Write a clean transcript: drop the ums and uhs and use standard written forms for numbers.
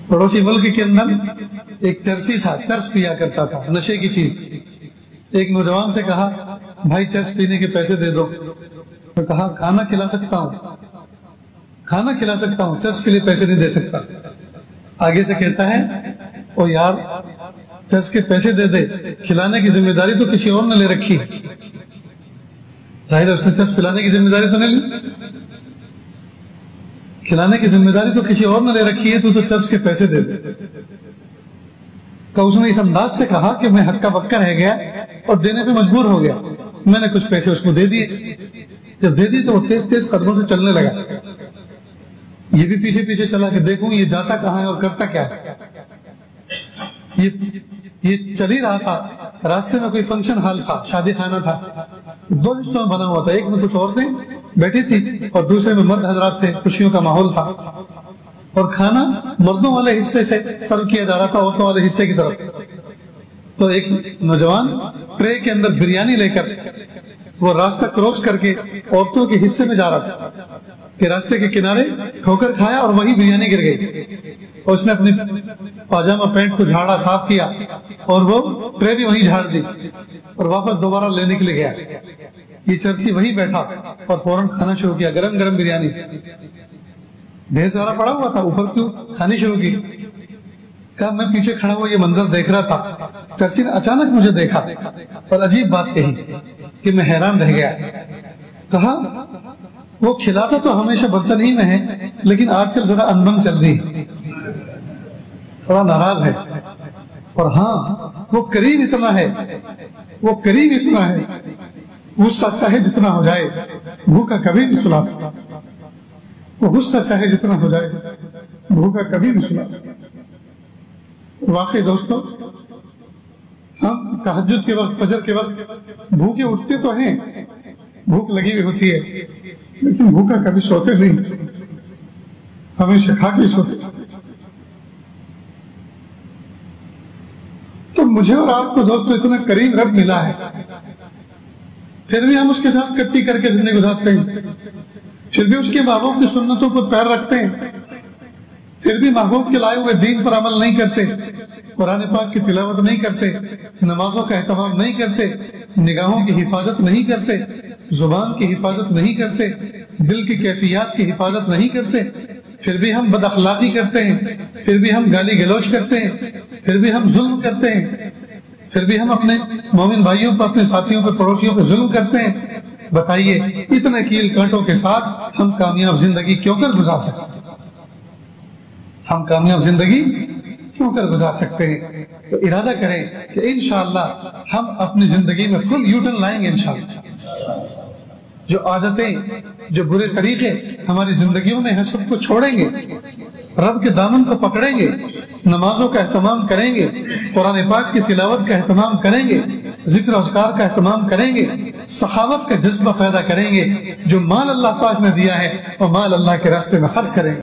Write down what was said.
پڑوسی ملک کے اندر ایک چرسی تھا، چرس پیا کرتا تھا، نشے کی چیز۔ ایک نوجوان سے کہا بھائی چرس پینے کے پیسے دے دو، تو کہا کھانا کھلا سکتا ہوں، کھانا کھلا سکتا ہوں، چرس کے لیے پیسے نہیں دے سکتا۔ آگے سے کہتا ہے او یار چرس کے پیسے دے دے، کھلانے کی ذمہ داری تو کسی اور نے لے رکھی، ظاہر ہے اس نے چرس پلانے کی ذمہ داری تو نہیں لی، کھلانے کی ذمہ داری تو کسی اور نے لے رکھی ہے، تو چرس کے پیسے دے دے۔ تو اس نے اس انداز سے کہا کہ میں ہکا بکا رہ گیا اور دینے پہ مجبور ہو گیا، میں نے کچھ پیسے اس کو دے دیے۔ جب دے دی تو وہ تیز تیز قدموں سے چلنے لگا، یہ بھی پیچھے پیچھے چلا کہ دیکھوں یہ جاتا کہاں ہے اور کرتا کیا ہے۔ یہ چل ہی رہا تھا، راستے میں کوئی فنکشن ہال تھا، شادی خانہ تھا، دو حصوں میں بنا ہوا تھا، ایک میں کچھ عورتیں بیٹھی تھی اور دوسرے میں مرد حضرات تھے، خوشیوں کا ماحول تھا، اور کھانا مردوں والے حصے سے سرو کیا جا رہا تھا عورتوں والے حصے کی طرف۔ تو ایک نوجوان ٹرے کے اندر بریانی لے کر وہ راستہ کراس کر کے عورتوں کے حصے میں جا رہا تھا کہ راستے کے کنارے ٹھوکر کھایا اور وہی بریانی گر گئی، اور اس نے اپنی پاجامہ پینٹ کو جھاڑا، صاف کیا، اور وہ ٹرے بھی وہیں جھاڑ دی اور واپس دوبارہ لینے کے لیے گیا۔ یہ چرسی وہیں بیٹھا اور فوراً کھانا شروع کیا، گرم گرم بریانی ڈھیر سارا پڑا ہوا تھا، اوپر کیوں کھانی شروع کی۔ کہا میں پیچھے کھڑا ہوا یہ منظر دیکھ رہا تھا، چرسی نے اچانک مجھے دیکھا اور عجیب بات کہی کہ میں حیران رہ گیا۔ کہا وہ کھلاتا تو ہمیشہ برتن ہی میں ہے، لیکن آج کل ذرا انبن چل رہی ہے، تھوڑا ناراض ہے، اور ہاں وہ قریب اتنا ہے، وہ قریب اتنا ہے، غصہ چاہے جتنا ہو جائے بھوکا کبھی نہیں سلاتا، وہ غصہ چاہے جتنا ہو جائے بھوکا کبھی نہیں سلاتا۔ واقعی دوستو ہم تہجد کے وقت، فجر کے وقت بھوکے اٹھتے تو ہیں، بھوک لگی ہوئی ہوتی ہے، لیکن بھوکا کبھی سوتے نہیں، ہمیشہ کھا کے سوتے۔ تو مجھے اور آپ کو دوستو اتنا قریب رب ملا ہے، پھر بھی ہم اس کے ساتھ کٹی کر کے زندگی گزارتے ہیں، پھر بھی اس کے محبوب کی سنتوں پر پیر رکھتے ہیں، پھر بھی محبوب کے لائے ہوئے دین پر عمل نہیں کرتے، قرآن پاک کی تلاوت نہیں کرتے، نمازوں کا اہتمام نہیں کرتے، نگاہوں کی حفاظت نہیں کرتے، زبان کی حفاظت نہیں کرتے، دل کی کیفیات کی حفاظت نہیں کرتے، پھر بھی ہم بد اخلاقی کرتے ہیں، پھر بھی ہم گالی گلوچ کرتے ہیں، پھر بھی ہم ظلم کرتے ہیں، پھر بھی ہم اپنے مومن بھائیوں پر، اپنے ساتھیوں پر، پڑوسیوں پر ظلم کرتے ہیں۔ بتائیے اتنے کیل کانٹوں کے ساتھ ہم کامیاب زندگی کیوں کر گزار سکتے ہیں؟ ہم کامیاب زندگی کیوں کر گزار سکتے ہیں؟ تو ارادہ کریں کہ انشاءاللہ ہم اپنی زندگی میں فل یوٹرن لائیں گے انشاءاللہ۔ جو عادتیں، جو برے طریقے ہماری زندگیوں میں ہیں سب کو چھوڑیں گے، رب کے دامن کو پکڑیں گے، نمازوں کا اہتمام کریں گے، قرآن پاک کی تلاوت کا اہتمام کریں گے، ذکر و اذکار کا اہتمام کریں گے، سخاوت کا جذبہ پیدا کریں گے، جو مال اللہ پاک نے دیا ہے وہ مال اللہ کے راستے میں خرچ کریں گے۔